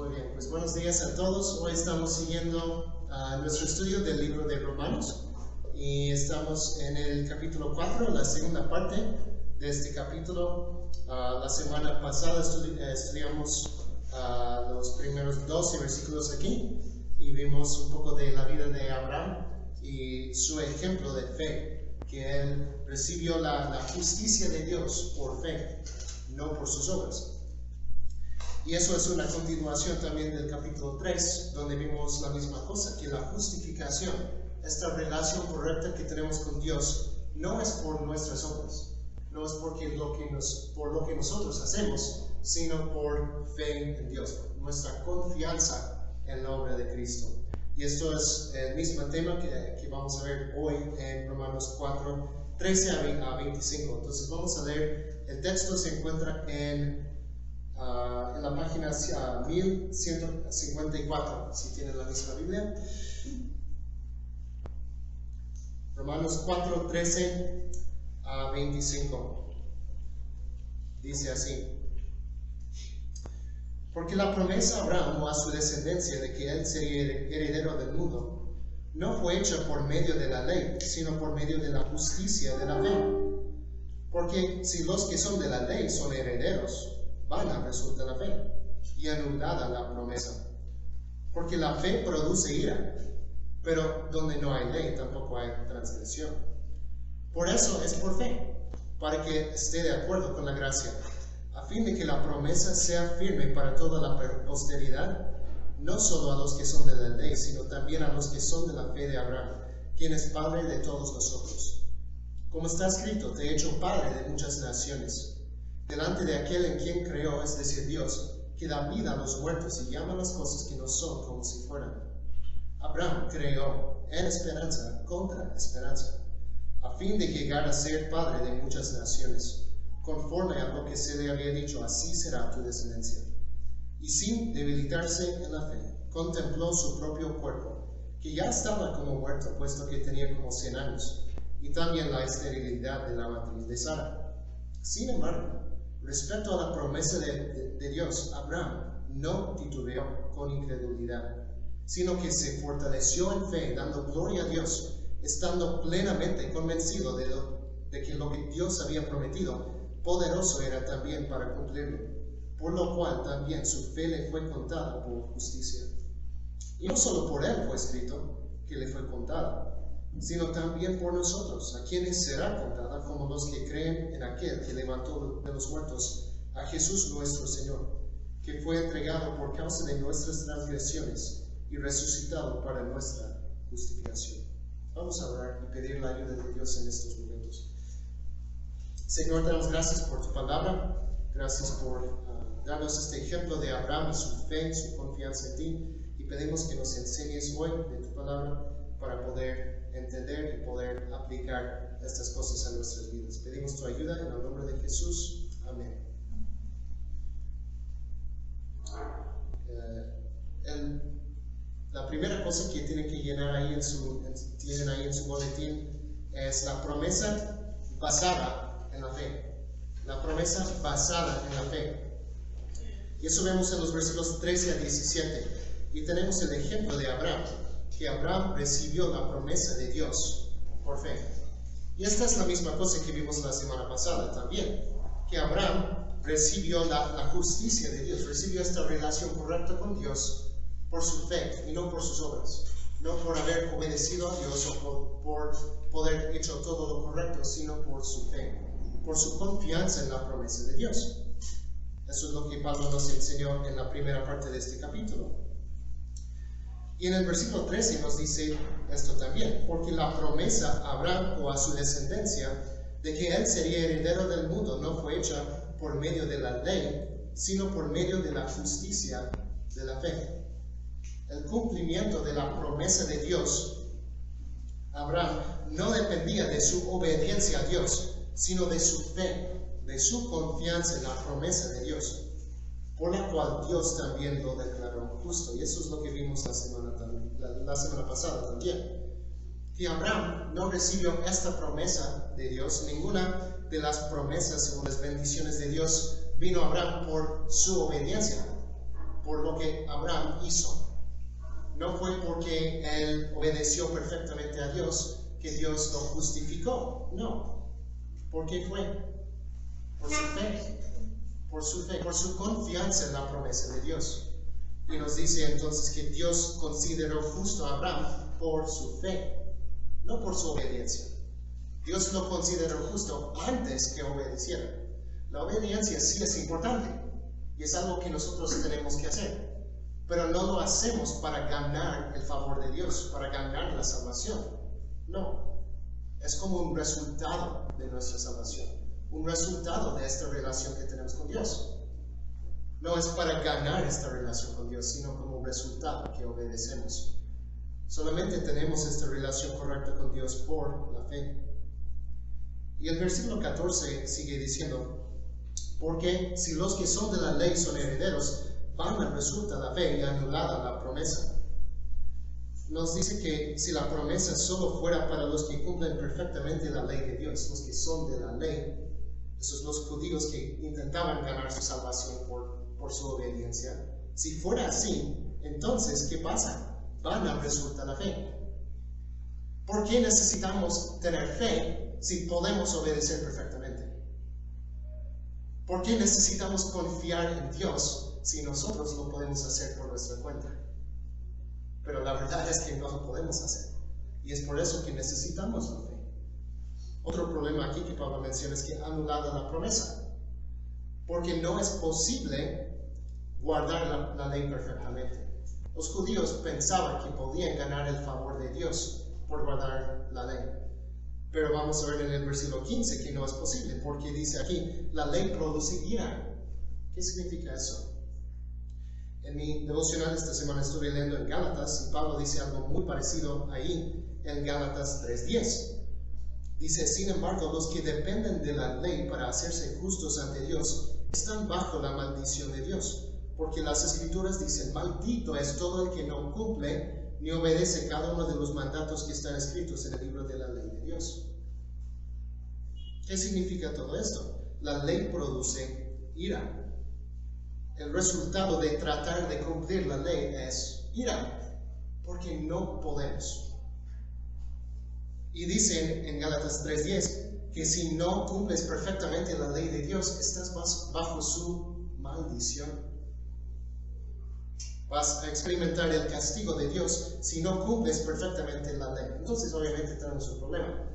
Muy bien, pues buenos días a todos. Hoy estamos siguiendo nuestro estudio del libro de Romanos y estamos en el capítulo 4, la segunda parte de este capítulo. La semana pasada estudiamos los primeros 12 versículos aquí y vimos un poco de la vida de Abraham y su ejemplo de fe, que él recibió la justicia de Dios por fe, no por sus obras. Y eso es una continuación también del capítulo 3, donde vimos la misma cosa, que la justificación, esta relación correcta que tenemos con Dios, no es por nuestras obras, no es por lo que nosotros hacemos, sino por fe en Dios, nuestra confianza en la obra de Cristo. Y esto es el mismo tema que vamos a ver hoy en Romanos 4, 13 a 25. Entonces vamos a leer, el texto se encuentra en la página 1154, si tienen la misma Biblia. Romanos 4, 13 a 25. Dice así: porque la promesa a Abraham o a su descendencia de que él sería heredero del mundo no fue hecha por medio de la ley, sino por medio de la justicia de la fe. Porque si los que son de la ley son herederos, vana resulta la fe y anulada la promesa. Porque la fe produce ira, pero donde no hay ley tampoco hay transgresión. Por eso es por fe, para que esté de acuerdo con la gracia, a fin de que la promesa sea firme para toda la posteridad, no solo a los que son de la ley, sino también a los que son de la fe de Abraham, quien es padre de todos nosotros. Como está escrito, te he hecho padre de muchas naciones, delante de aquel en quien creó, es decir, Dios, que da vida a los muertos y llama las cosas que no son como si fueran. Abraham creó en esperanza contra esperanza, a fin de llegar a ser padre de muchas naciones, conforme a lo que se le había dicho, así será tu descendencia. Y sin debilitarse en la fe, contempló su propio cuerpo, que ya estaba como muerto, puesto que tenía como 100 años, y también la esterilidad de la matriz de Sara. Sin embargo, respecto a la promesa de Dios, Abraham no titubeó con incredulidad, sino que se fortaleció en fe, dando gloria a Dios, estando plenamente convencido de que lo que Dios había prometido, poderoso era también para cumplirlo, por lo cual también su fe le fue contada por justicia. Y no solo por él fue escrito que le fue contada, sino también por nosotros, a quienes será contada como los que creen en aquel que levantó de los muertos a Jesús nuestro Señor, que fue entregado por causa de nuestras transgresiones y resucitado para nuestra justificación. Vamos a orar y pedir la ayuda de Dios en estos momentos. Señor, damos gracias por tu palabra, gracias por darnos este ejemplo de Abraham y su fe, su confianza en ti, y pedimos que nos enseñes hoy de tu palabra para poder entender y poder aplicar estas cosas a nuestras vidas. Pedimos tu ayuda en el nombre de Jesús. Amén. La primera cosa que tienen que llenar ahí tienen ahí en su boletín es la promesa basada en la fe. La promesa basada en la fe. Y eso vemos en los versículos 13 a 17. Y tenemos el ejemplo de Abraham, que Abraham recibió la promesa de Dios por fe. Y esta es la misma cosa que vimos la semana pasada también, que Abraham recibió la justicia de Dios, recibió esta relación correcta con Dios por su fe y no por sus obras, no por haber obedecido a Dios o por poder hecho todo lo correcto, sino por su fe, por su confianza en la promesa de Dios. Eso es lo que Pablo nos enseñó en la primera parte de este capítulo. Y en el versículo 13 nos dice esto también, porque la promesa a Abraham o a su descendencia de que él sería heredero del mundo no fue hecha por medio de la ley, sino por medio de la justicia de la fe. El cumplimiento de la promesa de Dios, Abraham, no dependía de su obediencia a Dios, sino de su fe, de su confianza en la promesa de Dios, por la cual Dios también lo declaró justo. Y eso es lo que vimos la semana pasada también. Que Abraham no recibió esta promesa de Dios, ninguna de las promesas o las bendiciones de Dios vino a Abraham por su obediencia, por lo que Abraham hizo. No fue porque él obedeció perfectamente a Dios que Dios lo justificó. No. ¿Por qué fue? Por su fe. Por su fe, por su confianza en la promesa de Dios. Y nos dice entonces que Dios consideró justo a Abraham por su fe, no por su obediencia. Dios lo consideró justo antes que obedeciera. La obediencia sí es importante y es algo que nosotros tenemos que hacer, pero no lo hacemos para ganar el favor de Dios, para ganar la salvación. No, es como un resultado de nuestra salvación, un resultado de esta relación que tenemos con Dios. No es para ganar esta relación con Dios, sino como un resultado que obedecemos. Solamente tenemos esta relación correcta con Dios por la fe. Y el versículo 14 sigue diciendo: porque si los que son de la ley son herederos, vana resulta la fe y anulada la promesa. Nos dice que si la promesa solo fuera para los que cumplen perfectamente la ley de Dios, los que son de la ley, esos los judíos que intentaban ganar su salvación por su obediencia, si fuera así, entonces, ¿qué pasa? Vana resulta la fe. ¿Por qué necesitamos tener fe si podemos obedecer perfectamente? ¿Por qué necesitamos confiar en Dios si nosotros lo podemos hacer por nuestra cuenta? Pero la verdad es que no lo podemos hacer. Y es por eso que necesitamos la fe. Otro problema aquí que Pablo menciona es que anulada la promesa. Porque no es posible guardar la ley perfectamente. Los judíos pensaban que podían ganar el favor de Dios por guardar la ley. Pero vamos a ver en el versículo 15 que no es posible, porque dice aquí, la ley produce ira. ¿Qué significa eso? En mi devocional esta semana estuve leyendo en Gálatas y Pablo dice algo muy parecido ahí en Gálatas 3:10. Dice: sin embargo, los que dependen de la ley para hacerse justos ante Dios están bajo la maldición de Dios, porque las Escrituras dicen: maldito es todo el que no cumple ni obedece cada uno de los mandatos que están escritos en el libro de la ley de Dios. ¿Qué significa todo esto? La ley produce ira. El resultado de tratar de cumplir la ley es ira, porque no podemos. Y dice en Gálatas 3:10 que si no cumples perfectamente la ley de Dios, estás bajo su maldición. Vas a experimentar el castigo de Dios si no cumples perfectamente la ley. Entonces obviamente tenemos un problema.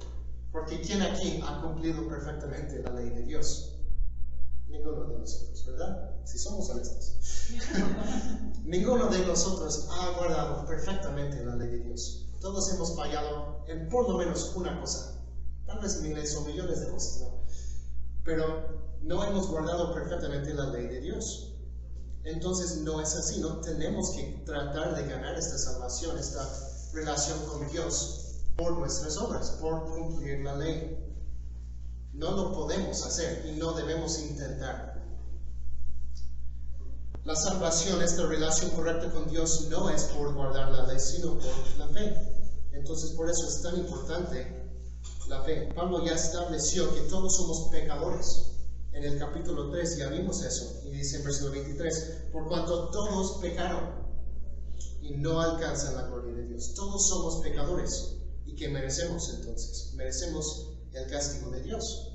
Porque ¿quién aquí ha cumplido perfectamente la ley de Dios? Ninguno de nosotros, ¿verdad? Si somos honestos. Ninguno de nosotros ha guardado perfectamente la ley de Dios. Todos hemos fallado en por lo menos una cosa. Tal vez miles o millones de cosas, ¿no? Pero no hemos guardado perfectamente la ley de Dios. Entonces no es así. No tenemos que tratar de ganar esta salvación, esta relación con Dios por nuestras obras, por cumplir la ley. No lo podemos hacer y no debemos intentar. La salvación, esta relación correcta con Dios, no es por guardar la ley, sino por la fe. Entonces, por eso es tan importante la fe. Pablo ya estableció que todos somos pecadores. En el capítulo 3 ya vimos eso. Y dice en versículo 23, por cuanto todos pecaron y no alcanzan la gloria de Dios. Todos somos pecadores. ¿Y qué merecemos entonces? Merecemos el castigo de Dios,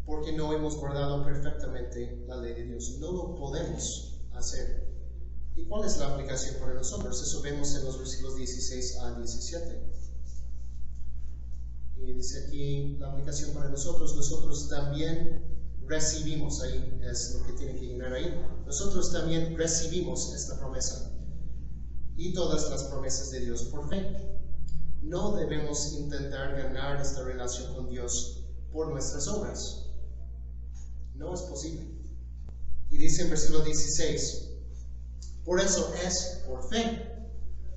porque no hemos guardado perfectamente la ley de Dios. No lo podemos hacer. ¿Y cuál es la aplicación para nosotros? Eso vemos en los versículos 16 a 17. Y dice aquí la aplicación para nosotros. Nosotros también recibimos, ahí es lo que tiene que llenar ahí. Nosotros también recibimos esta promesa y todas las promesas de Dios por fe. No debemos intentar ganar esta relación con Dios por nuestras obras. No es posible. Y dice en versículo 16, por eso es por fe,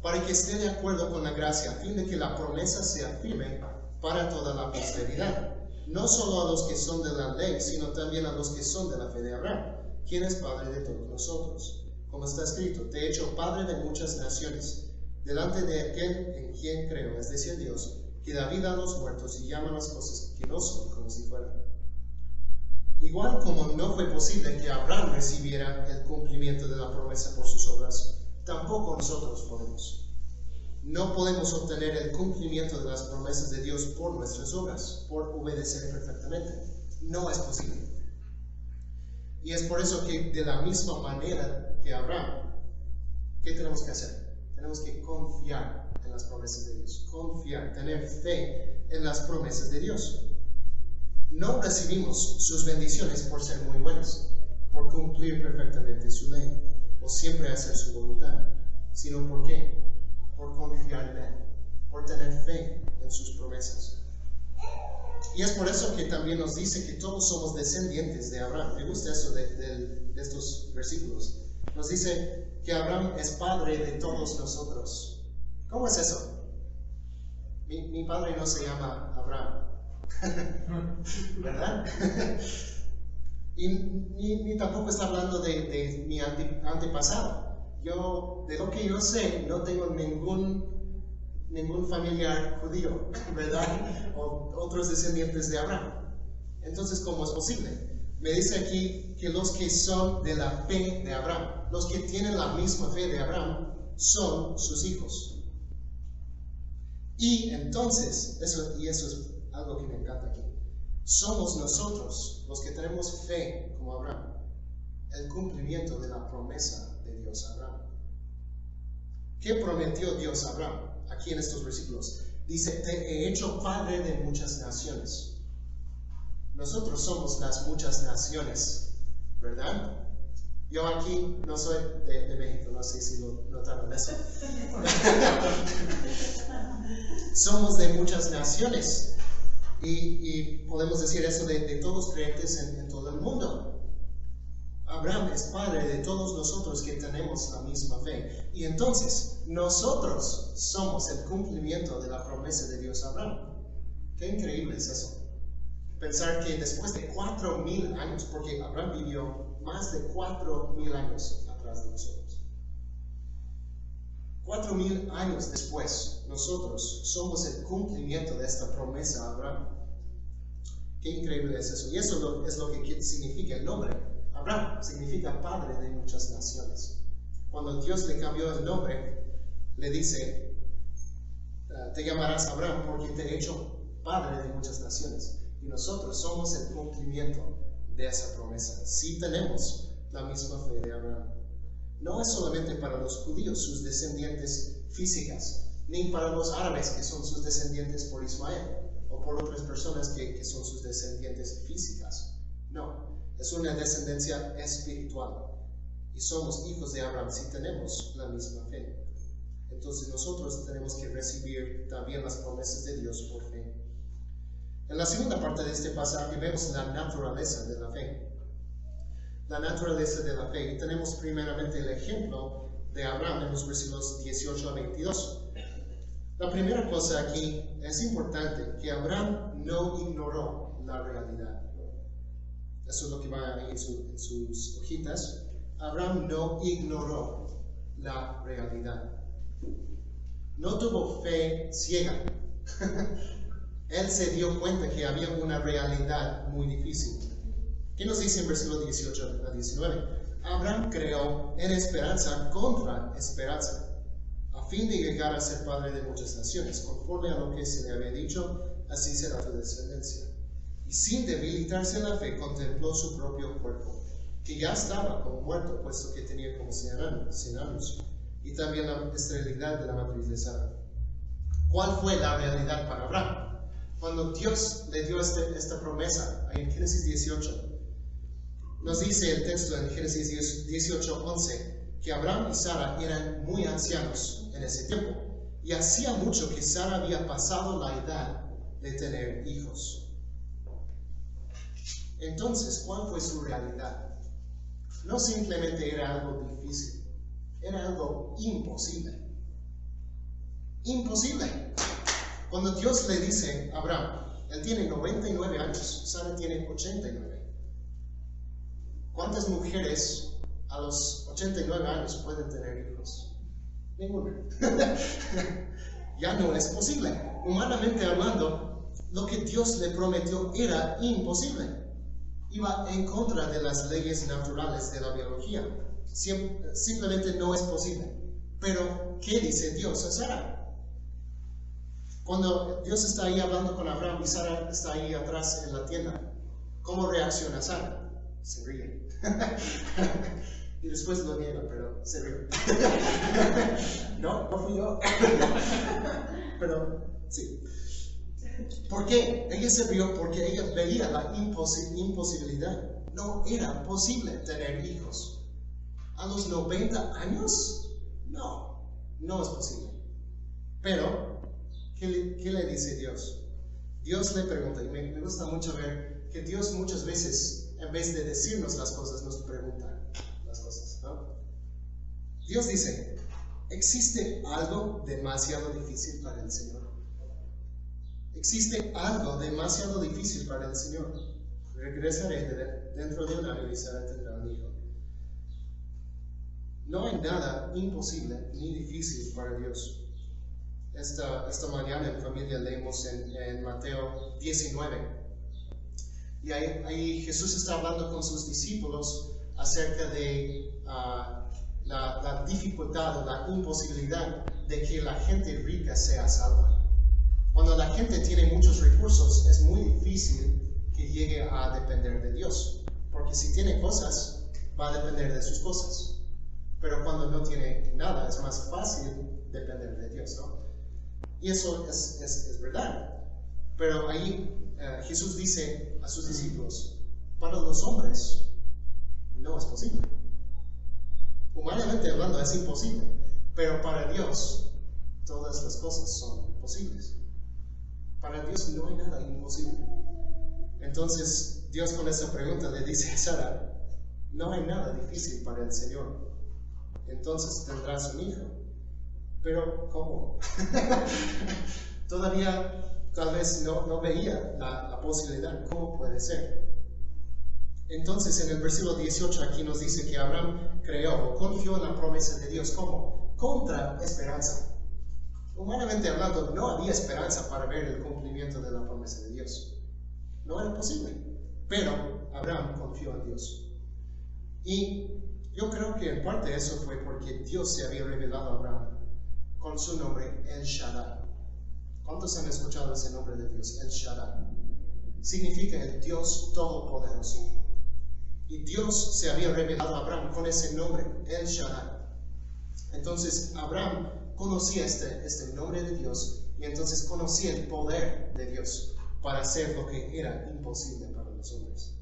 para que esté de acuerdo con la gracia, a fin de que la promesa sea firme para toda la posteridad, no solo a los que son de la ley, sino también a los que son de la fe de Abraham, quien es Padre de todos nosotros. Como está escrito, te he hecho Padre de muchas naciones, delante de aquel en quien creo, es decir, Dios, que da vida a los muertos y llama las cosas que no son como si fueran. Igual como no fue posible que Abraham recibiera el cumplimiento de la promesa por sus obras, tampoco nosotros podemos. No podemos obtener el cumplimiento de las promesas de Dios por nuestras obras, por obedecer perfectamente. No es posible. Y es por eso que de la misma manera que Abraham, ¿qué tenemos que hacer? Tenemos que confiar en las promesas de Dios. Confiar, tener fe en las promesas de Dios. No recibimos sus bendiciones por ser muy buenos, por cumplir perfectamente su ley, o siempre hacer su voluntad, sino ¿por qué? Por confiar en Él, por tener fe en sus promesas. Y es por eso que también nos dice que todos somos descendientes de Abraham. Me gusta eso de estos versículos. Nos dice que Abraham es padre de todos nosotros. ¿Cómo es eso? Mi padre no se llama Abraham. ¿Verdad? Y ni tampoco está hablando de mi antepasado. De lo que yo sé, no tengo ningún familiar judío, ¿verdad? O otros descendientes de Abraham. Entonces, ¿cómo es posible? Me dice aquí que los que son de la fe de Abraham, los que tienen la misma fe de Abraham, son sus hijos. Y entonces, eso es algo que me encanta aquí. Somos nosotros los que tenemos fe como Abraham, el cumplimiento de la promesa de Dios a Abraham. ¿Qué prometió Dios a Abraham? Aquí en estos versículos. Dice, te he hecho padre de muchas naciones. Nosotros somos las muchas naciones, ¿verdad? Yo aquí no soy de México, no sé si lo notaron eso. Somos de muchas naciones. Y podemos decir eso de todos creyentes en todo el mundo. Abraham es padre de todos nosotros que tenemos la misma fe. Y entonces, nosotros somos el cumplimiento de la promesa de Dios a Abraham. Qué increíble es eso. Pensar que después de 4,000 años, porque Abraham vivió más de 4,000 años atrás de nosotros. 4,000 años después, nosotros somos el cumplimiento de esta promesa a Abraham. Qué increíble es eso. Y eso es lo que significa el nombre. Abraham significa padre de muchas naciones. Cuando Dios le cambió el nombre, le dice, te llamarás Abraham porque te he hecho padre de muchas naciones. Y nosotros somos el cumplimiento de esa promesa. Sí tenemos la misma fe de Abraham. No es solamente para los judíos, sus descendientes físicas, ni para los árabes, que son sus descendientes por Ismael, o por otras personas que son sus descendientes físicas. No, es una descendencia espiritual. Y somos hijos de Abraham si tenemos la misma fe. Entonces nosotros tenemos que recibir también las promesas de Dios por fe. En la segunda parte de este pasaje vemos la naturaleza de la fe. La naturaleza de la fe. Y tenemos primeramente el ejemplo de Abraham en los versículos 18 a 22. La primera cosa aquí es importante, que Abraham no ignoró la realidad. Eso es lo que va ahí en sus hojitas. Abraham no ignoró la realidad. No tuvo fe ciega. Él se dio cuenta que había una realidad muy difícil. ¿Qué nos dice en versículo 18 a 19? Abraham creó en esperanza contra esperanza, a fin de llegar a ser padre de muchas naciones, conforme a lo que se le había dicho, así será tu descendencia. Y sin debilitarse en la fe, contempló su propio cuerpo, que ya estaba como muerto, puesto que tenía como 100 años, y también la esterilidad de la matriz de Sara. ¿Cuál fue la realidad para Abraham? Cuando Dios le dio esta promesa, ahí en Génesis 18, nos dice el texto en Génesis 18:11, que Abraham y Sara eran muy ancianos en ese tiempo, y hacía mucho que Sara había pasado la edad de tener hijos. Entonces, ¿cuál fue su realidad? No simplemente era algo difícil, era algo imposible. Imposible. Cuando Dios le dice a Abraham, él tiene 99 años, Sara tiene 89. ¿Cuántas mujeres a los 89 años pueden tener hijos? Ninguna. Ya no es posible. Humanamente hablando, lo que Dios le prometió era imposible. iba en contra de las leyes naturales de la biología. Simplemente no es posible. Pero, ¿qué dice Dios a Sara? Cuando Dios está ahí hablando con Abraham y Sara está ahí atrás en la tienda, ¿cómo reacciona Sara? Se ríe. Y después lo niega, pero se ríe. No fui yo. Pero sí. ¿Por qué? Ella se rió porque ella veía la imposibilidad. No era posible tener hijos. ¿A los 90 años? No es posible. Pero, ¿qué le dice Dios? Dios le pregunta, y me gusta mucho ver que Dios muchas veces, en vez de decirnos las cosas, nos pregunta las cosas, ¿no? Dios dice, ¿existe algo demasiado difícil para el Señor? ¿Existe algo demasiado difícil para el Señor? Regresaré dentro de un año y Sara tendrá un hijo. No hay nada imposible ni difícil para Dios. Esta mañana en familia leemos en Mateo 19. Y ahí Jesús está hablando con sus discípulos acerca de la dificultad o la imposibilidad de que la gente rica sea salva. Cuando la gente tiene muchos recursos, es muy difícil que llegue a depender de Dios. Porque si tiene cosas, va a depender de sus cosas. Pero cuando no tiene nada, es más fácil depender de Dios, ¿no? Y eso es verdad. Pero ahí Jesús dice a sus discípulos, para los hombres no es posible. Humanamente hablando es imposible, pero para Dios todas las cosas son posibles. Para Dios no hay nada imposible. Entonces Dios con esa pregunta le dice a Sara, no hay nada difícil para el Señor. Entonces tendrás un hijo. Pero ¿cómo? Todavía tal vez no veía la posibilidad. ¿Cómo puede ser? Entonces en el versículo 18 aquí nos dice que Abraham creyó o confió en la promesa de Dios. ¿Cómo? Contra esperanza. Humanamente hablando, no había esperanza para ver el cumplimiento de la promesa de Dios. No era posible. Pero Abraham confió en Dios. Y yo creo que en parte eso fue porque Dios se había revelado a Abraham con su nombre El Shaddai. ¿Cuántos han escuchado ese nombre de Dios? El Shaddai. Significa el Dios Todopoderoso. Y Dios se había revelado a Abraham con ese nombre, El Shaddai. Entonces Abraham conocía este nombre de Dios y entonces conocía el poder de Dios para hacer lo que era imposible para los hombres.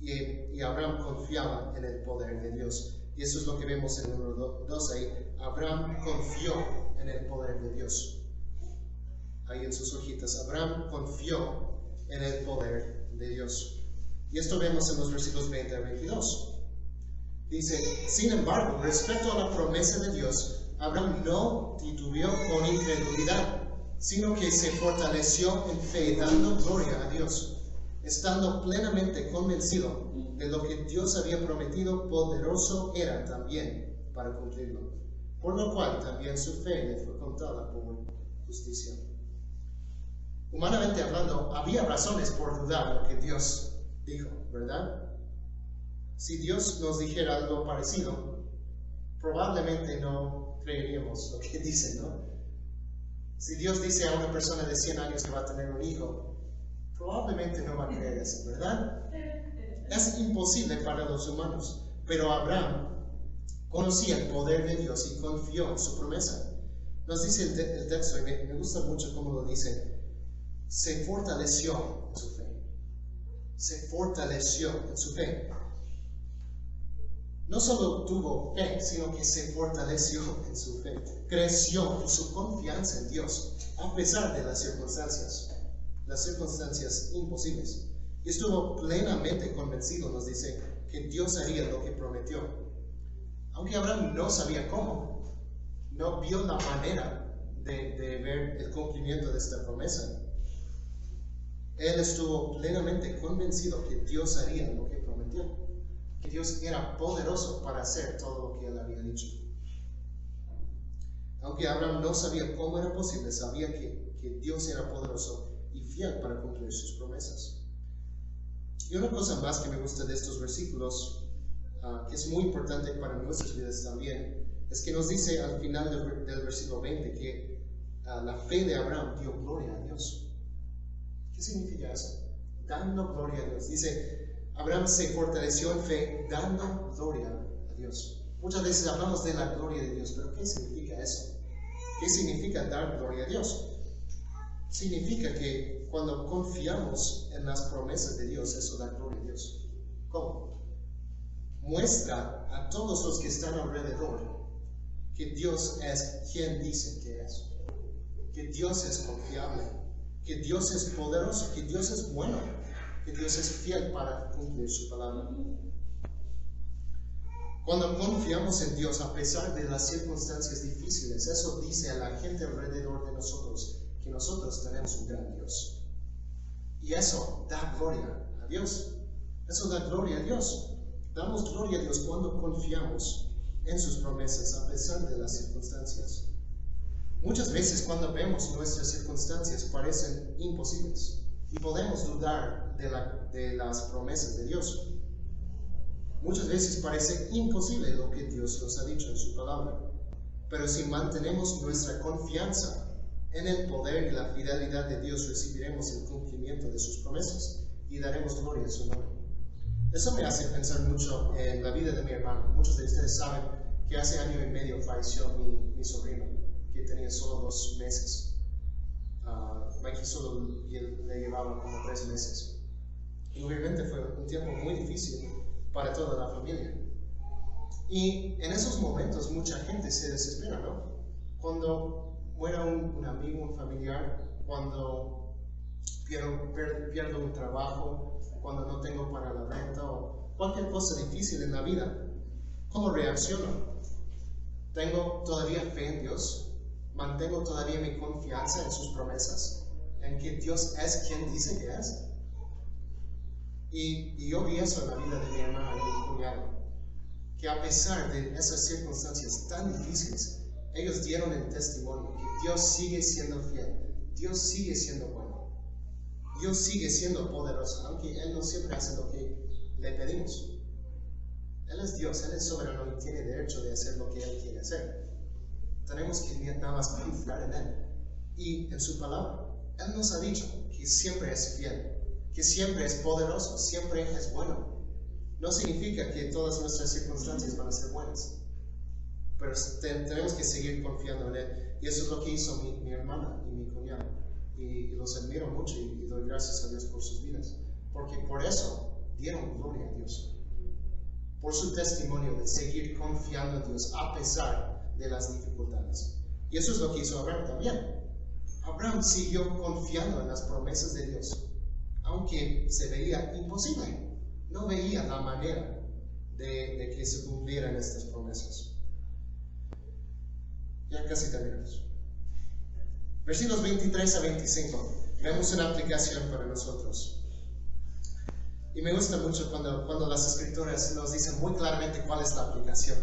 Y Abraham confiaba en el poder de Dios. Y eso es lo que vemos en el número 2 ahí. Abraham confió en el poder de Dios. Ahí en sus hojitas, Abraham confió en el poder de Dios. Y esto vemos en los versículos 20 a 22. Dice, sin embargo, respecto a la promesa de Dios, Abraham no titubeó con incredulidad, sino que se fortaleció en fe, dando gloria a Dios, estando plenamente convencido de lo que Dios había prometido, poderoso era también para cumplirlo, por lo cual también su fe le fue contada por justicia. Humanamente hablando, había razones por dudar lo que Dios dijo, ¿verdad? Si Dios nos dijera algo parecido, probablemente no creeríamos lo que dice, ¿no? Si Dios dice a una persona de 100 años que va a tener un hijo, probablemente no va a creer eso, ¿verdad? Es imposible para los humanos, pero Abraham conocía el poder de Dios y confió en su promesa. Nos dice el texto, y me gusta mucho cómo lo dice, se fortaleció en su fe. Se fortaleció en su fe. No solo tuvo fe, sino que se fortaleció en su fe. Creció en su confianza en Dios, a pesar de las circunstancias imposibles. Y estuvo plenamente convencido, nos dice, que Dios haría lo que prometió. Aunque Abraham no sabía cómo, no vio la manera de ver el cumplimiento de esta promesa. Él estuvo plenamente convencido que Dios haría lo que prometió, que Dios era poderoso para hacer todo lo que él había dicho. Aunque Abraham no sabía cómo era posible, sabía que Dios era poderoso y fiel para cumplir sus promesas. Y una cosa más que me gusta de estos versículos, que es muy importante para nuestras vidas también, es que nos dice al final del versículo 20 que la fe de Abraham dio gloria a Dios. ¿Qué significa eso? Dando gloria a Dios. Dice, Abraham se fortaleció en fe dando gloria a Dios. Muchas veces hablamos de la gloria de Dios, pero ¿qué significa eso? ¿Qué significa dar gloria a Dios? Significa que cuando confiamos en las promesas de Dios, eso da gloria a Dios. ¿Cómo? Muestra a todos los que están alrededor que Dios es quien dice que es. Que Dios es confiable, que Dios es poderoso, que Dios es bueno, que Dios es fiel para cumplir su palabra. Cuando confiamos en Dios a pesar de las circunstancias difíciles, eso dice a la gente alrededor de nosotros que nosotros tenemos un gran Dios. Y eso da gloria a Dios. Eso da gloria a Dios. Damos gloria a Dios cuando confiamos en sus promesas a pesar de las circunstancias. Muchas veces cuando vemos nuestras circunstancias parecen imposibles y podemos dudar de las promesas de Dios. Muchas veces parece imposible lo que Dios nos ha dicho en su palabra, pero si mantenemos nuestra confianza en el poder y la fidelidad de Dios, recibiremos el cumplimiento de sus promesas y daremos gloria a su nombre. Eso me hace pensar mucho en la vida de mi hermano. Muchos de ustedes saben que hace año y medio falleció mi sobrino, que tenía solo 2 meses. Mikey solo le llevaba como 3 meses. Y obviamente fue un tiempo muy difícil para toda la familia. Y en esos momentos mucha gente se desespera, ¿no? Cuando muera un amigo, un familiar, cuando pierdo un trabajo, cuando no tengo para la renta o cualquier cosa difícil en la vida, ¿cómo reacciono? ¿Tengo todavía fe en Dios? ¿Mantengo todavía mi confianza en sus promesas? ¿En que Dios es quien dice que es? Y yo vi eso en la vida de mi hermana y mi cuñado, que a pesar de esas circunstancias tan difíciles, ellos dieron el testimonio que Dios sigue siendo fiel, Dios sigue siendo bueno, Dios sigue siendo poderoso, aunque Él no siempre hace lo que le pedimos. Él es Dios, Él es soberano y tiene derecho de hacer lo que Él quiere hacer. Tenemos que nada más confiar en Él y en su palabra. Él nos ha dicho que siempre es fiel, que siempre es poderoso, siempre es bueno. No significa que todas nuestras circunstancias van a ser buenas, pero tenemos que seguir confiando en Él. Y eso es lo que hizo mi hermana y mi cuñado. Y los admiro mucho y doy gracias a Dios por sus vidas, porque por eso dieron gloria a Dios. Por su testimonio de seguir confiando en Dios a pesar de las dificultades. Y eso es lo que hizo Abraham también. Abraham siguió confiando en las promesas de Dios, aunque se veía imposible. No veía la manera de que se cumplieran estas promesas. Ya casi terminamos. Versículos 23 a 25. Vemos una aplicación para nosotros. Y me gusta mucho cuando las escrituras nos dicen muy claramente cuál es la aplicación.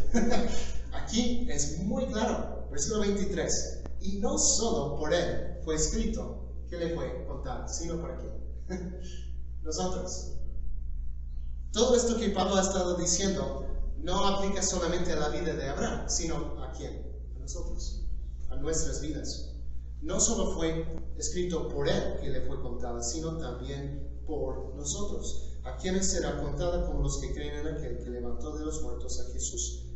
Aquí es muy claro. Versículo 23. Y no solo por él fue escrito que le fue contado, sino para quién. Nosotros. Todo esto que Pablo ha estado diciendo no aplica solamente a la vida de Abraham, sino a quién, a nosotros, a nuestras vidas. No solo fue escrito por él que le fue contada, sino también por nosotros, a quienes será contada como los que creen en aquel que levantó de los muertos a Jesús,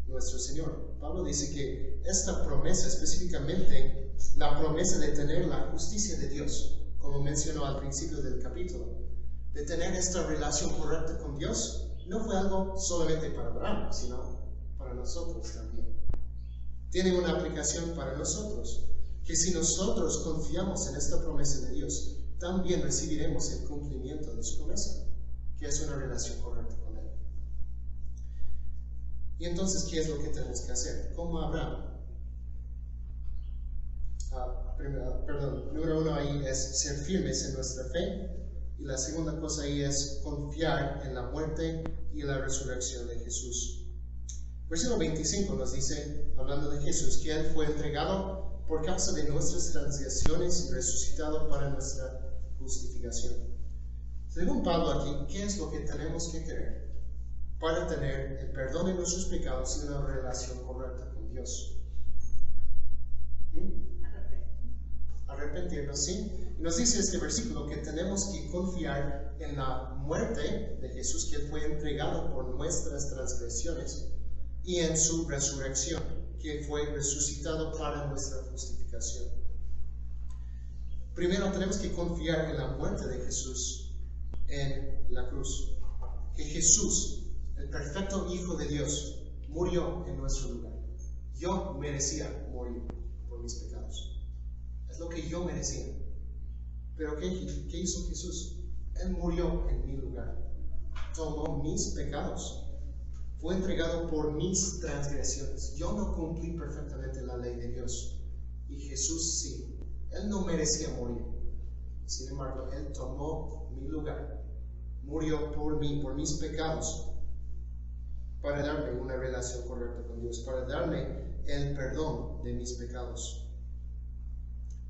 nuestro Señor. Pablo dice que esta promesa, específicamente la promesa de tener la justicia de Dios, como mencionó al principio del capítulo, de tener esta relación correcta con Dios, no fue algo solamente para Abraham, sino para nosotros también. Tiene una aplicación para nosotros, que si nosotros confiamos en esta promesa de Dios, también recibiremos el cumplimiento de su promesa, que es una relación correcta con Él. Y entonces, ¿qué es lo que tenemos que hacer? Como Abraham. Número 1 ahí es ser firmes en nuestra fe. Y la segunda cosa ahí es confiar en la muerte y la resurrección de Jesús. Versículo 25 nos dice, hablando de Jesús, que Él fue entregado por causa de nuestras transgresiones y resucitado para nuestra justificación. Según Pablo aquí, ¿qué es lo que tenemos que creer para tener el perdón de nuestros pecados y una relación correcta con Dios? Arrepentirnos, ¿sí? Y nos dice este versículo que tenemos que confiar en la muerte de Jesús, que fue entregado por nuestras transgresiones, y en su resurrección, que fue resucitado para nuestra justificación. Primero tenemos que confiar en la muerte de Jesús en la cruz. Que Jesús, el perfecto Hijo de Dios, murió en nuestro lugar. Yo merecía morir por mis pecados. Es lo que yo merecía. Pero ¿qué hizo Jesús? Él murió en mi lugar. Tomó mis pecados. Fue entregado por mis transgresiones. Yo no cumplí perfectamente la ley de Dios. Y Jesús sí. Él no merecía morir. Sin embargo, Él tomó mi lugar. Murió por mí, por mis pecados, para darme una relación correcta con Dios, para darme el perdón de mis pecados.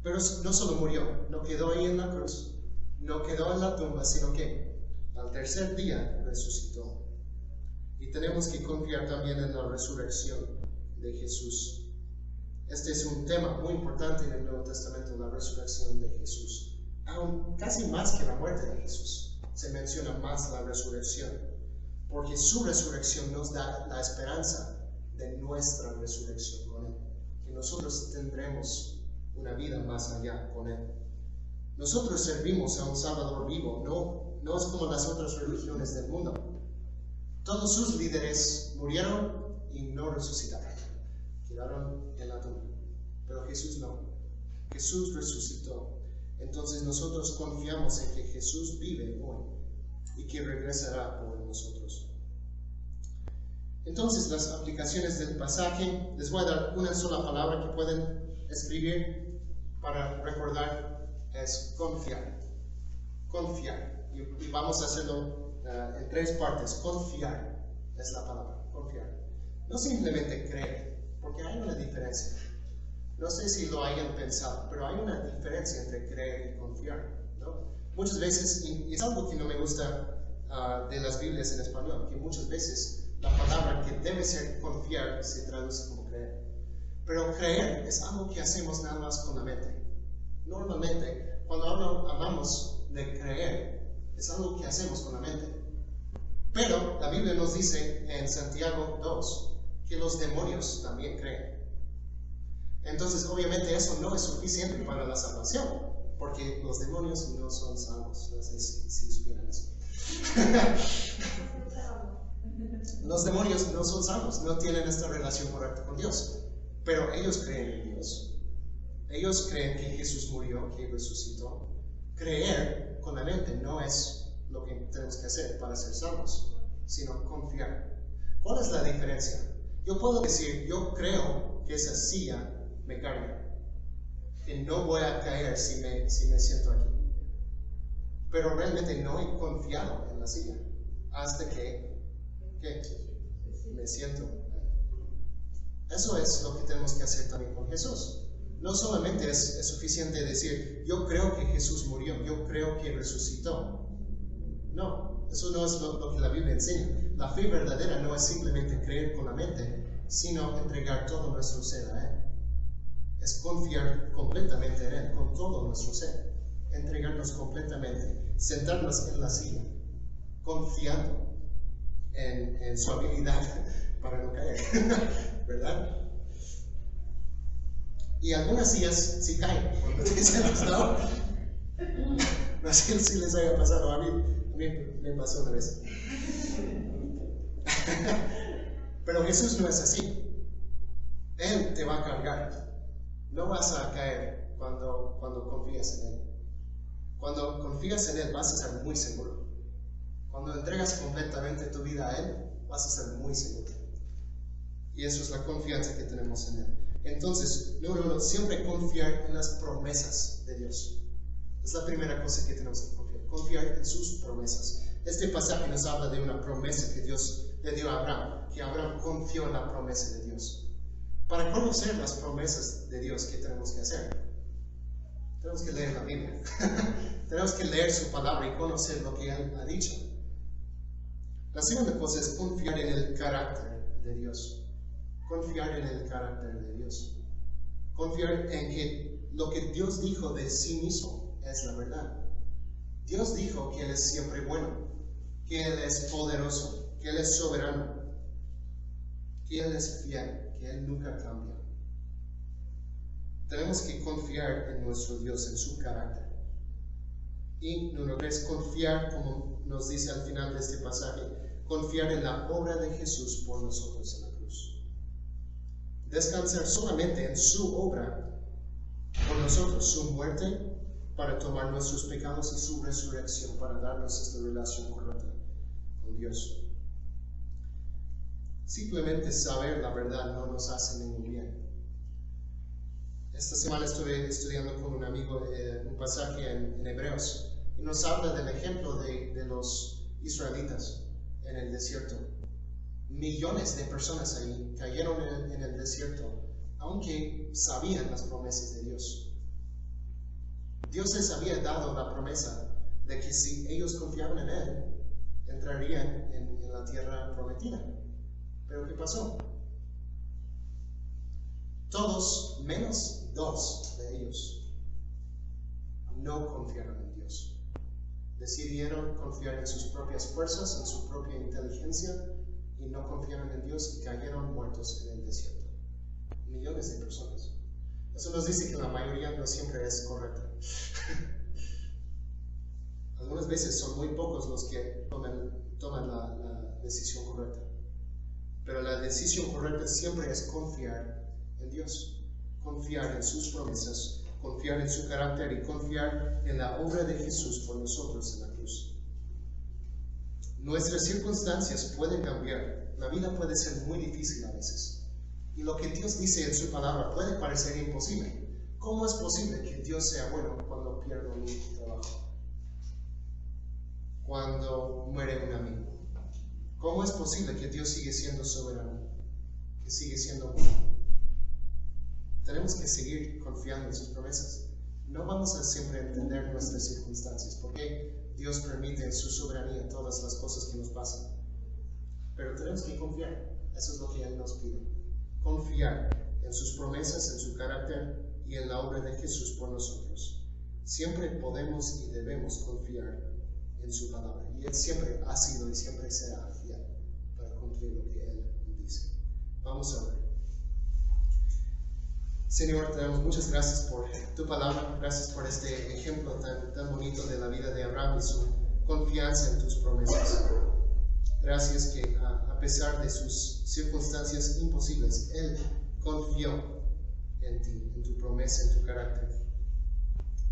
Pero no solo murió, no quedó ahí en la cruz, no quedó en la tumba, sino que al tercer día resucitó. Y tenemos que confiar también en la resurrección de Jesús. Este es un tema muy importante en el Nuevo Testamento, la resurrección de Jesús. Aún casi más que la muerte de Jesús, se menciona más la resurrección, porque su resurrección nos da la esperanza de nuestra resurrección con Él, que nosotros tendremos una vida más allá con Él. Nosotros servimos a un Salvador vivo, no es como las otras religiones del mundo. Todos sus líderes murieron y no resucitaron, quedaron en la tumba. Pero Jesús no, Jesús resucitó. Entonces nosotros confiamos en que Jesús vive hoy y que regresará por nosotros. Entonces las aplicaciones del pasaje, les voy a dar una sola palabra que pueden escribir para recordar, es confiar. Confiar. Y vamos a hacerlo en tres partes. Confiar es la palabra, confiar. No simplemente creer, porque hay una diferencia. No sé si lo hayan pensado, pero hay una diferencia entre creer y confiar, ¿no? Muchas veces, y es algo que no me gusta de las Biblias en español, que muchas veces la palabra que debe ser confiar se traduce como creer. Pero creer es algo que hacemos nada más con la mente. Normalmente, cuando hablamos de creer, es algo que hacemos con la mente. Pero la Biblia nos dice en Santiago 2 que los demonios también creen. Entonces, obviamente, eso no es suficiente para la salvación, porque los demonios no son salvos. No sé si supieran eso. Los demonios no son salvos, no tienen esta relación correcta con Dios, pero ellos creen en Dios. Ellos creen que Jesús murió, que resucitó. Creer con la mente no es lo que tenemos que hacer para ser salvos, sino confiar. ¿Cuál es la diferencia? Yo puedo decir, yo creo que esa silla me carga, que no voy a caer si me siento aquí. Pero realmente no he confiado en la silla hasta que me siento. Eso es lo que tenemos que hacer también con Jesús. No solamente es suficiente decir, yo creo que Jesús murió, yo creo que resucitó. No, eso no es lo que la Biblia enseña. La fe verdadera no es simplemente creer con la mente, sino entregar todo nuestro ser a Él. Es confiar completamente en Él, con todo nuestro ser. Entregarnos completamente, sentarnos en la silla, confiando en su habilidad para no caer, ¿verdad? Y algunas sillas sí caen cuando te sientas, ¿no? No sé si les haya pasado, a mí me pasó una vez. Pero Jesús no es así. Él te va a cargar. No vas a caer cuando confías en Él. Cuando confías en Él vas a estar muy seguro. Cuando entregas completamente tu vida a Él, vas a estar muy seguro. Y eso es la confianza que tenemos en Él. Entonces, número uno, siempre confiar en las promesas de Dios. Es la primera cosa que tenemos que confiar. Confiar en sus promesas. Este pasaje nos habla de una promesa que Dios le dio a Abraham, que Abraham confió en la promesa de Dios. Para conocer las promesas de Dios, ¿qué tenemos que hacer? Tenemos que leer la Biblia. Tenemos que leer su palabra y conocer lo que Él ha dicho. La segunda cosa es confiar en el carácter de Dios. Confiar en el carácter de Dios. Confiar en que lo que Dios dijo de sí mismo es la verdad. Dios dijo que Él es siempre bueno, que Él es poderoso, que Él es soberano, que Él es fiel, que Él nunca cambia. Tenemos que confiar en nuestro Dios, en su carácter. Y número 3, confiar, como nos dice al final de este pasaje, confiar en la obra de Jesús por nosotros en la cruz. Descansar solamente en su obra por nosotros, su muerte para tomar nuestros pecados y su resurrección para darnos esta relación correcta con Dios. Simplemente saber la verdad no nos hace ningún bien. Esta semana estuve estudiando con un amigo un pasaje en Hebreos y nos habla del ejemplo de los israelitas en el desierto. Millones de personas ahí cayeron en el desierto, aunque sabían las promesas de Dios. Dios les había dado la promesa de que si ellos confiaban en Él, entrarían en la tierra prometida. Pero ¿qué pasó? Todos, menos 2 de ellos, no confiaron en Dios. Decidieron confiar en sus propias fuerzas, en su propia inteligencia, y no confiaron en Dios y cayeron muertos en el desierto. Millones de personas. Eso nos dice que la mayoría no siempre es correcta. Algunas veces son muy pocos los que toman la decisión correcta. Pero la decisión correcta siempre es confiar en Dios, confiar en sus promesas, confiar en su carácter y confiar en la obra de Jesús por nosotros en la cruz. Nuestras circunstancias pueden cambiar, la vida puede ser muy difícil a veces, y lo que Dios dice en su palabra puede parecer imposible. ¿Cómo es posible que Dios sea bueno cuando pierdo mi trabajo? Cuando muere un amigo. ¿Cómo es posible que Dios sigue siendo soberano? Que sigue siendo bueno. Tenemos que seguir confiando en sus promesas. No vamos a siempre entender nuestras circunstancias, porque Dios permite en su soberanía todas las cosas que nos pasan. Pero tenemos que confiar. Eso es lo que Él nos pide. Confiar en sus promesas, en su carácter y en la obra de Jesús por nosotros. Siempre podemos y debemos confiar en su palabra. Y Él siempre ha sido y siempre será fiel para cumplir lo que Él dice. Vamos a ver. Señor, te damos muchas gracias por tu palabra. Gracias por este ejemplo tan bonito de la vida de Abraham y su confianza en tus promesas. Gracias que a pesar de sus circunstancias imposibles, Él confió en ti, en tu promesa, en tu carácter.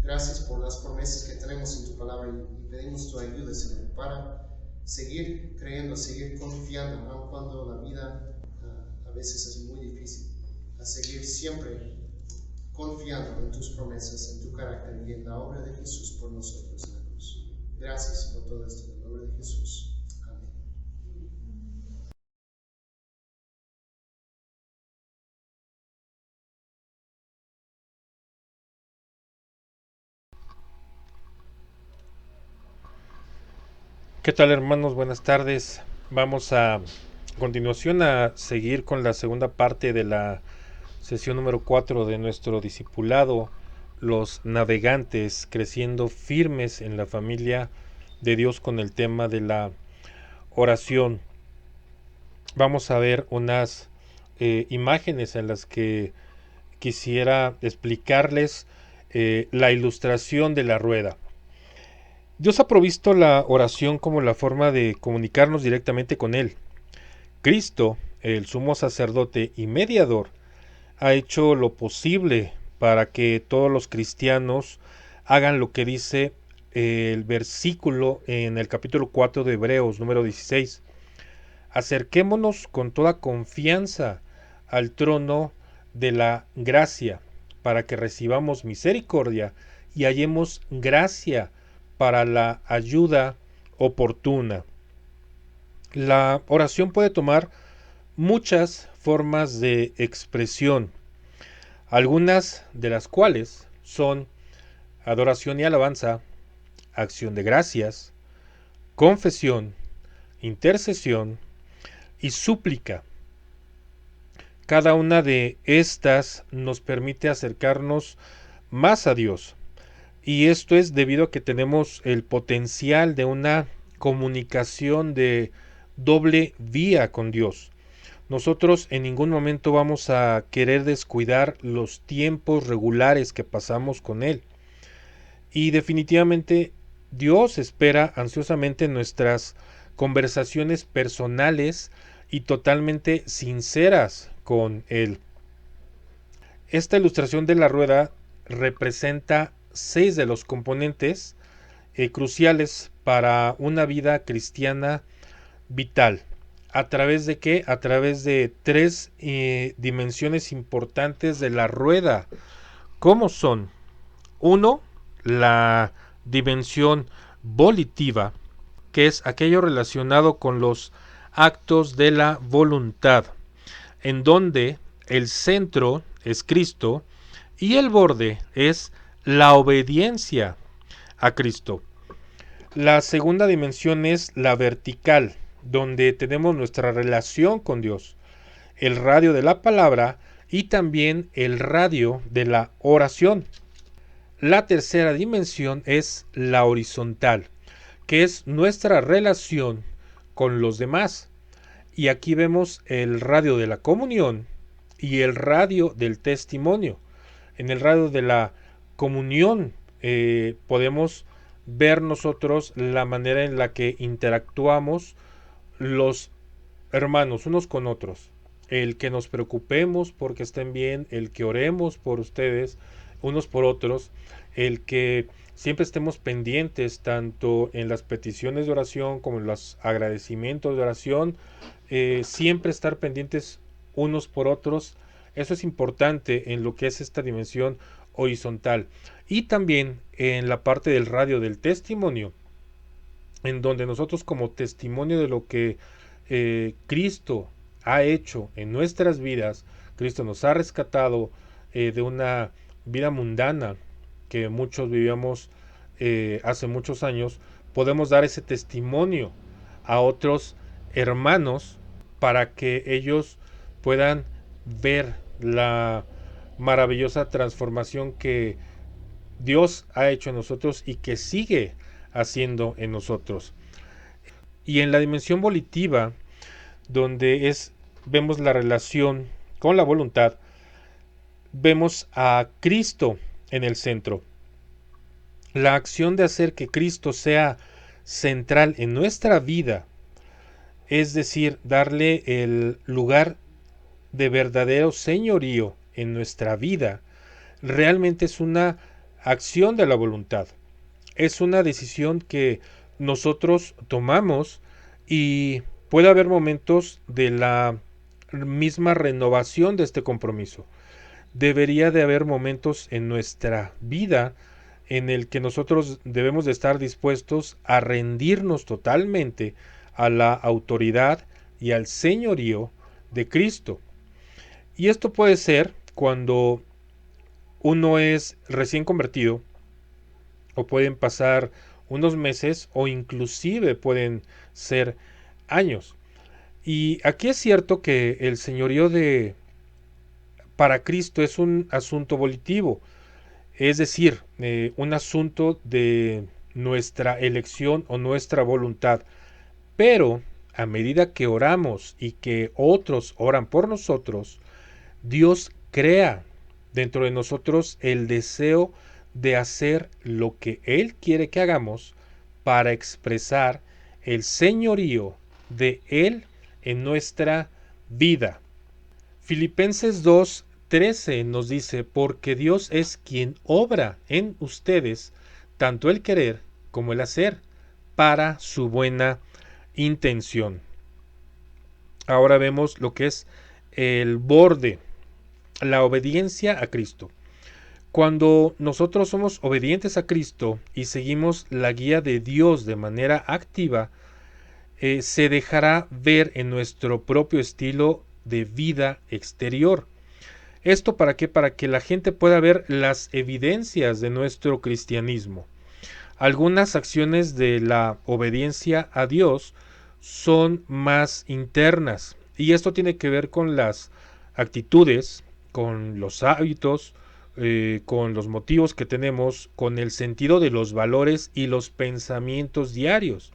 Gracias por las promesas que tenemos en tu palabra y pedimos tu ayuda, Señor, para seguir creyendo, seguir confiando, aun cuando la vida a veces es muy difícil, a seguir siempre confiando en tus promesas, en tu carácter y en la obra de Jesús por nosotros en la cruz. Gracias por todo esto, en el nombre de Jesús. ¿Qué tal, hermanos? Buenas tardes. Vamos a continuación a seguir con la segunda parte de la sesión número 4 de nuestro discipulado, los navegantes creciendo firmes en la familia de Dios con el tema de la oración. Vamos a ver unas imágenes en las que quisiera explicarles la ilustración de la rueda. Dios ha provisto la oración como la forma de comunicarnos directamente con Él. Cristo, el sumo sacerdote y mediador, ha hecho lo posible para que todos los cristianos hagan lo que dice el versículo en el capítulo 4 de Hebreos, número 16. Acerquémonos con toda confianza al trono de la gracia, para que recibamos misericordia y hallemos gracia para la ayuda oportuna. La oración puede tomar muchas formas de expresión, algunas de las cuales son adoración y alabanza, acción de gracias, confesión, intercesión y súplica. Cada una de estas nos permite acercarnos más a Dios. Y esto es debido a que tenemos el potencial de una comunicación de doble vía con Dios. Nosotros en ningún momento vamos a querer descuidar los tiempos regulares que pasamos con Él. Y definitivamente Dios espera ansiosamente nuestras conversaciones personales y totalmente sinceras con Él. Esta ilustración de la rueda representa 6 de los componentes cruciales para una vida cristiana vital. ¿A través de qué? A través de 3 dimensiones importantes de la rueda. ¿Cómo son? 1, la dimensión volitiva, que es aquello relacionado con los actos de la voluntad, en donde el centro es Cristo y el borde es la obediencia a Cristo. La segunda dimensión es la vertical, donde tenemos nuestra relación con Dios, el radio de la palabra y también el radio de la oración. La tercera dimensión es la horizontal, que es nuestra relación con los demás. Y aquí vemos el radio de la comunión y el radio del testimonio. En el radio de la comunión podemos ver nosotros la manera en la que interactuamos los hermanos unos con otros. El que nos preocupemos porque estén bien, el que oremos por ustedes unos por otros, el que siempre estemos pendientes tanto en las peticiones de oración como en los agradecimientos de oración, siempre estar pendientes unos por otros. Eso es importante en lo que es esta dimensión horizontal. Y también en la parte del radio del testimonio, en donde nosotros como testimonio de lo que Cristo ha hecho en nuestras vidas, Cristo nos ha rescatado de una vida mundana que muchos vivíamos hace muchos años, podemos dar ese testimonio a otros hermanos para que ellos puedan ver la maravillosa transformación que Dios ha hecho en nosotros y que sigue haciendo en nosotros. Y en la dimensión volitiva, donde vemos la relación con la voluntad, vemos a Cristo en el centro. La acción de hacer que Cristo sea central en nuestra vida, es decir, darle el lugar de verdadero señorío en nuestra vida, realmente es una acción de la voluntad. Es una decisión que nosotros tomamos y puede haber momentos de la misma renovación de este compromiso. Debería de haber momentos en nuestra vida en el que nosotros debemos de estar dispuestos a rendirnos totalmente a la autoridad y al señorío de Cristo. Y esto puede ser cuando uno es recién convertido, o pueden pasar unos meses, o inclusive pueden ser años. Y aquí es cierto que el señorío para Cristo es un asunto volitivo, es decir, un asunto de nuestra elección o nuestra voluntad. Pero a medida que oramos y que otros oran por nosotros, Dios crea dentro de nosotros el deseo de hacer lo que Él quiere que hagamos para expresar el señorío de Él en nuestra vida. Filipenses 2:13 nos dice, porque Dios es quien obra en ustedes tanto el querer como el hacer para su buena intención. Ahora vemos lo que es el borde, la obediencia a Cristo. Cuando nosotros somos obedientes a Cristo y seguimos la guía de Dios de manera activa, se dejará ver en nuestro propio estilo de vida exterior. ¿Esto para qué? Para que la gente pueda ver las evidencias de nuestro cristianismo. Algunas acciones de la obediencia a Dios son más internas, y esto tiene que ver con las actitudes, con los hábitos, con los motivos que tenemos, con el sentido de los valores y los pensamientos diarios.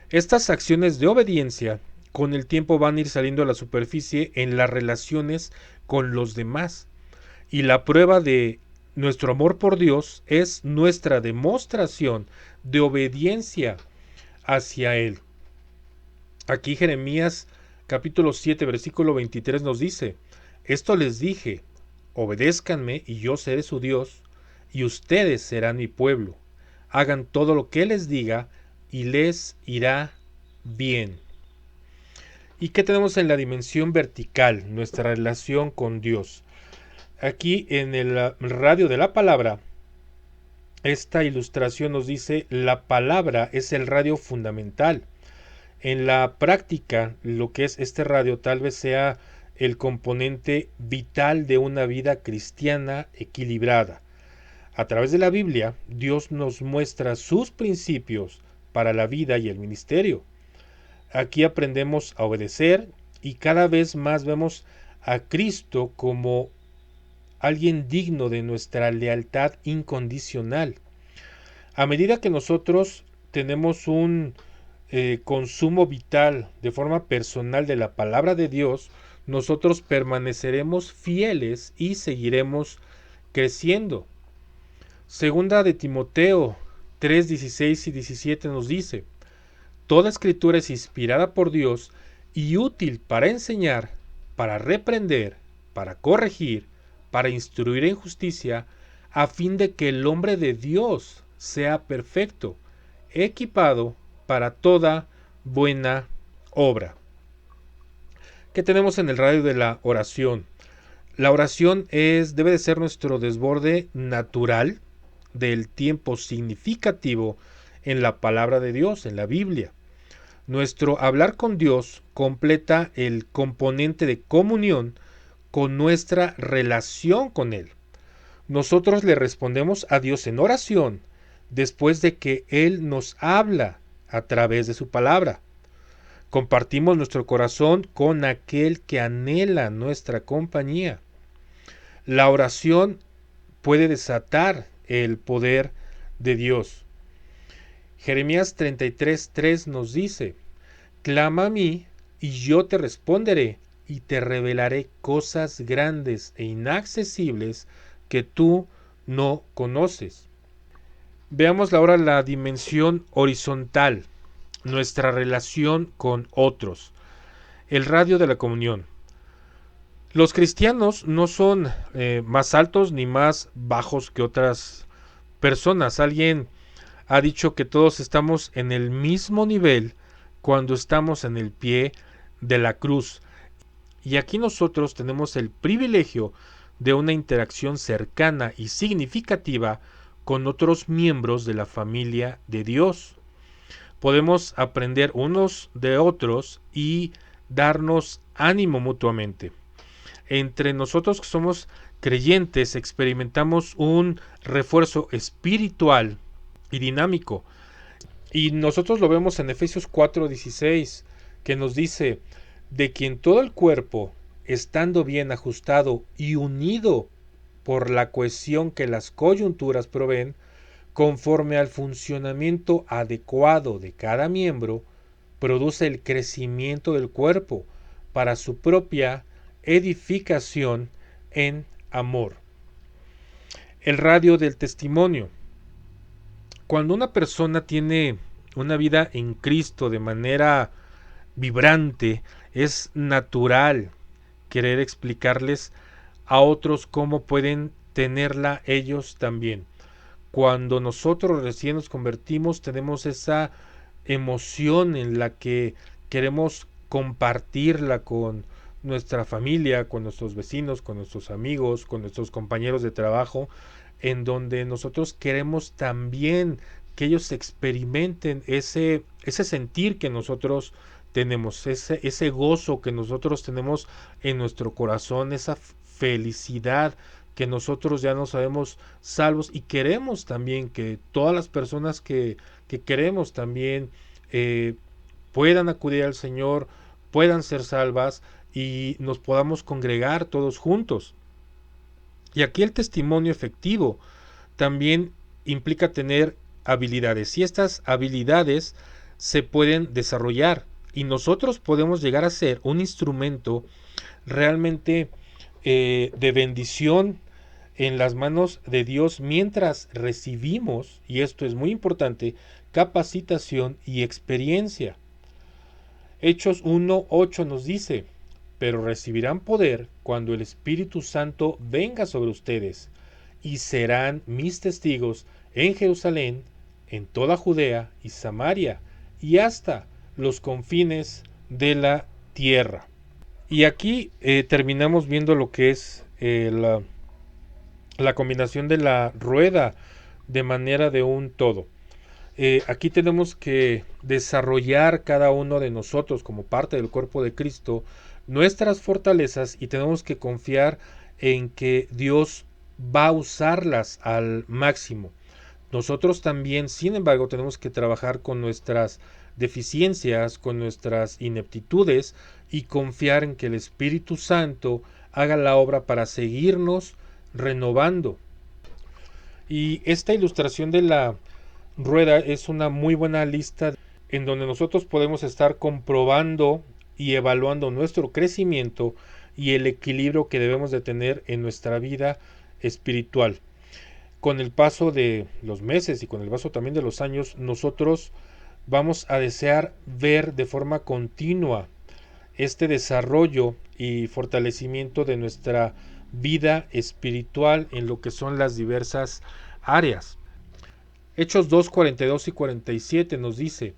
Estas acciones de obediencia con el tiempo van a ir saliendo a la superficie en las relaciones con los demás. Y la prueba de nuestro amor por Dios es nuestra demostración de obediencia hacia Él. Aquí Jeremías capítulo 7 versículo 23 nos dice: esto les dije, obedézcanme y yo seré su Dios, y ustedes serán mi pueblo. Hagan todo lo que les diga y les irá bien. ¿Y qué tenemos en la dimensión vertical? Nuestra relación con Dios. Aquí en el radio de la palabra, esta ilustración nos dice: la palabra es el radio fundamental. En la práctica, lo que es este radio tal vez sea el componente vital de una vida cristiana equilibrada. A través de la Biblia, Dios nos muestra sus principios para la vida y el ministerio. Aquí aprendemos a obedecer y cada vez más vemos a Cristo como alguien digno de nuestra lealtad incondicional. A medida que nosotros tenemos un consumo vital de forma personal de la palabra de Dios, nosotros permaneceremos fieles y seguiremos creciendo. Segunda de Timoteo 3, 16 y 17 nos dice: toda escritura es inspirada por Dios y útil para enseñar, para reprender, para corregir, para instruir en justicia, a fin de que el hombre de Dios sea perfecto, equipado para toda buena obra. ¿Qué tenemos en el radio de la oración? La oración debe de ser nuestro desborde natural del tiempo significativo en la palabra de Dios, en la Biblia. Nuestro hablar con Dios completa el componente de comunión con nuestra relación con Él. Nosotros le respondemos a Dios en oración después de que Él nos habla a través de su palabra. Compartimos nuestro corazón con aquel que anhela nuestra compañía. La oración puede desatar el poder de Dios. Jeremías 33:3 nos dice: clama a mí y yo te responderé y te revelaré cosas grandes e inaccesibles que tú no conoces. Veamos ahora la dimensión horizontal, nuestra relación con otros. El radio de la comunión. Los cristianos no son más altos ni más bajos que otras personas. Alguien ha dicho que todos estamos en el mismo nivel cuando estamos en el pie de la cruz. Y aquí nosotros tenemos el privilegio de una interacción cercana y significativa con otros miembros de la familia de Dios. Podemos aprender unos de otros y darnos ánimo mutuamente. Entre nosotros que somos creyentes experimentamos un refuerzo espiritual y dinámico. Y nosotros lo vemos en Efesios 4:16, que nos dice: de quien todo el cuerpo, estando bien ajustado y unido por la cohesión que las coyunturas proveen, conforme al funcionamiento adecuado de cada miembro, produce el crecimiento del cuerpo para su propia edificación en amor. El radio del testimonio. Cuando una persona tiene una vida en Cristo de manera vibrante, es natural querer explicarles a otros cómo pueden tenerla ellos también. Cuando nosotros recién nos convertimos, tenemos esa emoción en la que queremos compartirla con nuestra familia, con nuestros vecinos, con nuestros amigos, con nuestros compañeros de trabajo, en donde nosotros queremos también que ellos experimenten ese sentir que nosotros tenemos, ese gozo que nosotros tenemos en nuestro corazón, esa felicidad que nosotros ya no sabemos salvos y queremos también que todas las personas que queremos también puedan acudir al Señor, puedan ser salvas y nos podamos congregar todos juntos. Y aquí el testimonio efectivo también implica tener habilidades, y estas habilidades se pueden desarrollar y nosotros podemos llegar a ser un instrumento realmente de bendición en las manos de Dios mientras recibimos, y esto es muy importante, capacitación y experiencia. Hechos 1:8 nos dice: pero recibirán poder cuando el Espíritu Santo venga sobre ustedes, y serán mis testigos en Jerusalén, en toda Judea y Samaria, y hasta los confines de la tierra. Y aquí terminamos viendo lo que es la combinación de la rueda de manera de un todo. Aquí tenemos que desarrollar cada uno de nosotros como parte del cuerpo de Cristo nuestras fortalezas y tenemos que confiar en que Dios va a usarlas al máximo. Nosotros también, sin embargo, tenemos que trabajar con nuestras deficiencias, con nuestras ineptitudes y confiar en que el Espíritu Santo haga la obra para seguirnos renovando. Y esta ilustración de la rueda es una muy buena lista en donde nosotros podemos estar comprobando y evaluando nuestro crecimiento y el equilibrio que debemos de tener en nuestra vida espiritual. Con el paso de los meses y con el paso también de los años, nosotros vamos a desear ver de forma continua este desarrollo y fortalecimiento de nuestra vida espiritual en lo que son las diversas áreas. Hechos 2, 42 y 47 nos dice: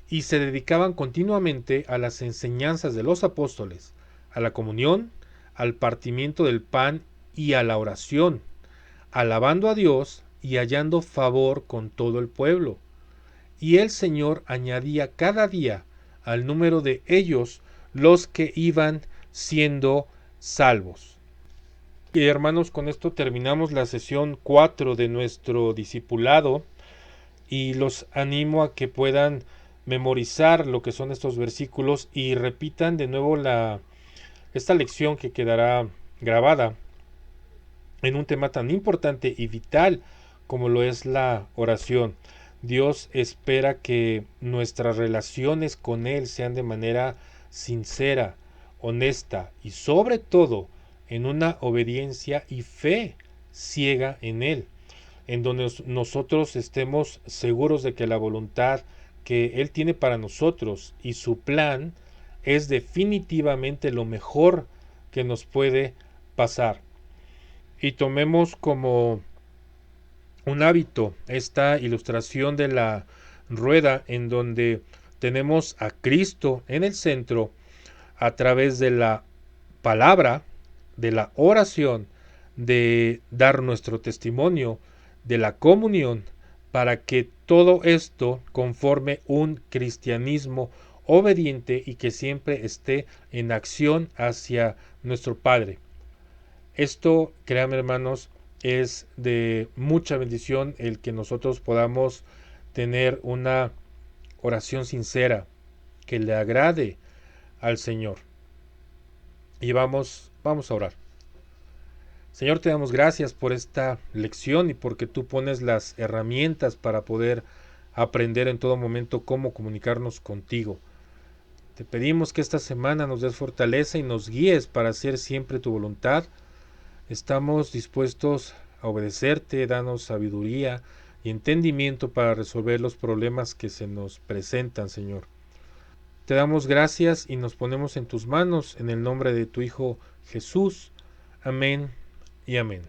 y se dedicaban continuamente a las enseñanzas de los apóstoles, a la comunión, al partimiento del pan y a la oración, alabando a Dios y hallando favor con todo el pueblo. Y el Señor añadía cada día al número de ellos los que iban siendo salvos. Y hermanos, con esto terminamos la sesión 4 de nuestro discipulado y los animo a que puedan memorizar lo que son estos versículos y repitan de nuevo esta lección que quedará grabada en un tema tan importante y vital como lo es la oración. Dios espera que nuestras relaciones con Él sean de manera sincera, honesta y sobre todo en una obediencia y fe ciega en Él, en donde nosotros estemos seguros de que la voluntad que Él tiene para nosotros y su plan es definitivamente lo mejor que nos puede pasar. Y tomemos como un hábito esta ilustración de la rueda en donde tenemos a Cristo en el centro a través de la palabra, de la oración, de dar nuestro testimonio, de la comunión, para que todo esto conforme un cristianismo obediente y que siempre esté en acción hacia nuestro Padre. Esto, créanme hermanos, es de mucha bendición el que nosotros podamos tener una oración sincera que le agrade al Señor. Y vamos a orar. Señor, te damos gracias por esta lección y porque tú pones las herramientas para poder aprender en todo momento cómo comunicarnos contigo. Te pedimos que esta semana nos des fortaleza y nos guíes para hacer siempre tu voluntad. Estamos dispuestos a obedecerte, danos sabiduría y entendimiento para resolver los problemas que se nos presentan, Señor. Te damos gracias y nos ponemos en tus manos en el nombre de tu Hijo Jesús. Amén y amén.